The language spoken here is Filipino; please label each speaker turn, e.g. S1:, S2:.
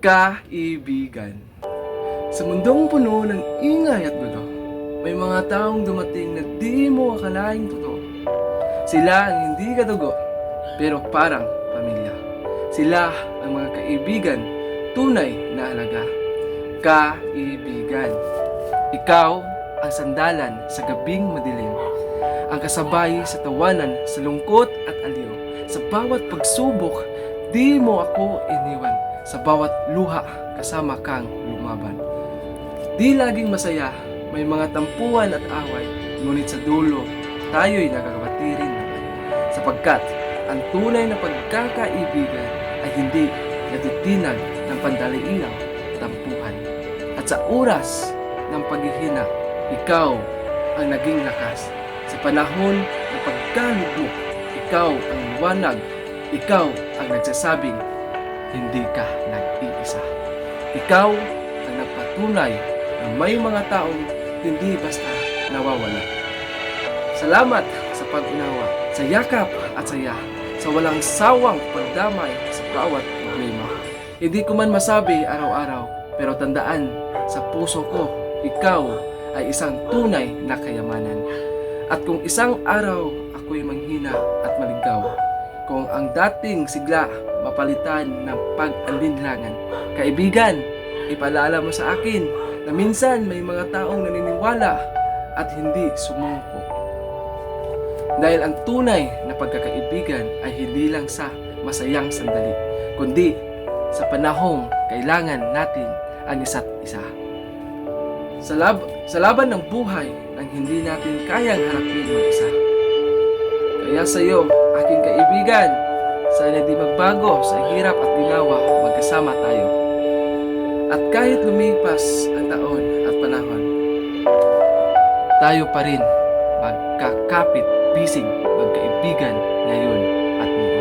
S1: Kaibigan. Sa mundong puno ng ingay at gulo, may mga taong dumating na di mo akalaing totoo. Sila ang hindi kadugo, pero parang pamilya. Sila ang mga kaibigan, tunay na halaga. Kaibigan. Ikaw ang sandalan sa gabing madilim, ang kasabay sa tawanan, sa lungkot at aliw. Sa bawat pagsubok, di mo ako iniwan. Sa bawat luha, kasama kang lumaban. Di laging masaya, may mga tampuan at away, ngunit sa dulo, tayo'y nakakabatirin naman. Sapagkat ang tunay na pagkakaibigan ay hindi natitinag ng pandaliilang tampuhan. At sa oras ng paghihina, ikaw ang naging lakas. Sa panahon ng pagkalugmok, ikaw ang liwanag, ikaw ang nagsasabing, hindi ka nag-iisa. Ikaw ang nagpatunay na may mga taong hindi basta nawawala. Salamat sa pag-unawa, sa yakap at saya, sa walang sawang pagdamay sa bawat problema. Hindi ko man masabi araw-araw, pero tandaan sa puso ko, ikaw ay isang tunay na kayamanan. At kung isang araw ako'y manghina at maligaw, kung ang dating sigla mapalitan ng pag-alinlangan, kaibigan, ipaalala mo sa akin na minsan may mga taong naniniwala at hindi sumuko. Dahil ang tunay na pagkakaibigan ay hindi lang sa masayang sandali, kundi sa panahong kailangan natin ang isa't isa. Sa laban ng buhay nang hindi natin kayang harapin mag-isa. Kaya sa iyo, aking kaibigan, sana di magbago sa hirap at ginawa, magkasama tayo. At kahit lumipas ang taon at panahon, tayo pa rin magkakapit bisig magkaibigan ngayon at ngayon.